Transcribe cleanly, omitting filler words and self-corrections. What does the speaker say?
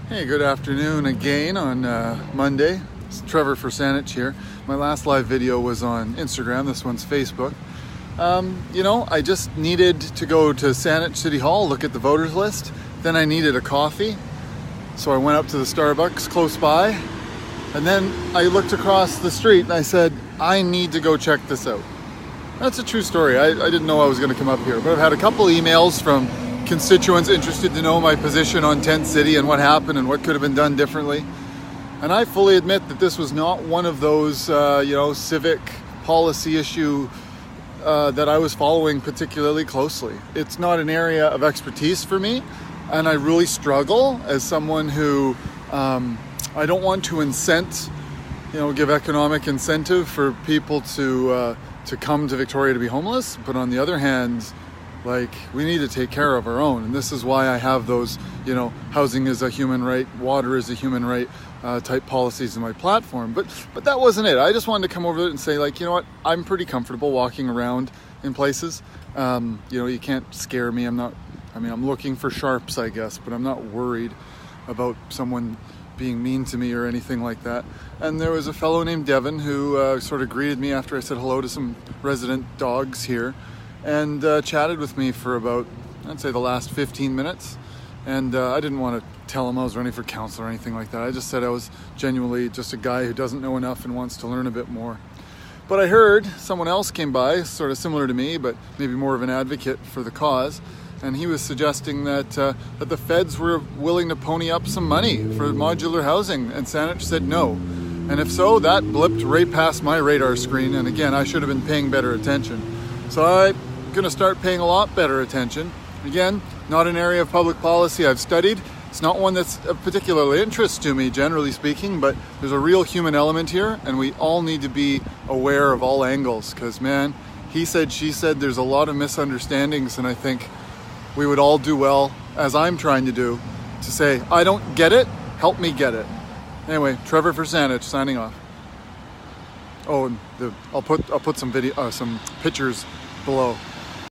Hey, good afternoon again on Monday. It's Trevor for Saanich here. My last live video was on Instagram. This one's Facebook. I just needed to go to Saanich City Hall, look at the voters list. Then I needed a coffee. So I went up to the Starbucks close by. And then I looked across the street and I said, I need to go check this out. That's a true story. I didn't know I was going to come up here, but I've had a couple emails from constituents interested to know my position on Tent City and what happened and what could have been done differently. And I fully admit that this was not one of those, civic policy issue that I was following particularly closely. It's not an area of expertise for me, and I really struggle as someone who I don't want to give economic incentive for people to come to Victoria to be homeless, but on the other hand, we need to take care of our own. And this is why I have those, housing is a human right, water is a human right type policies in my platform. But that wasn't it. I just wanted to come over and say, I'm pretty comfortable walking around in places. You can't scare me. I'm looking for sharps, I guess, but I'm not worried about someone being mean to me or anything like that. And there was a fellow named Devin who sort of greeted me after I said hello to some resident dogs here, and chatted with me for about, I'd say, the last 15 minutes. And I didn't want to tell him I was running for council or anything like that. I just said I was genuinely just a guy who doesn't know enough and wants to learn a bit more. But I heard someone else came by, sort of similar to me, but maybe more of an advocate for the cause. And he was suggesting that the feds were willing to pony up some money for modular housing. And Saanich said no. And if so, that blipped right past my radar screen. And again, I should have been paying better attention. So I'm going to start paying a lot better attention. Again, not an area of public policy I've studied. It's not one that's of particular interest to me, generally speaking, but there's a real human element here, and we all need to be aware of all angles, because, man, he said, she said, there's a lot of misunderstandings, and I think we would all do well, as I'm trying to do, to say, I don't get it, help me get it. Anyway, Trevor for Saanich, signing off. Oh, and I'll put some some pictures below.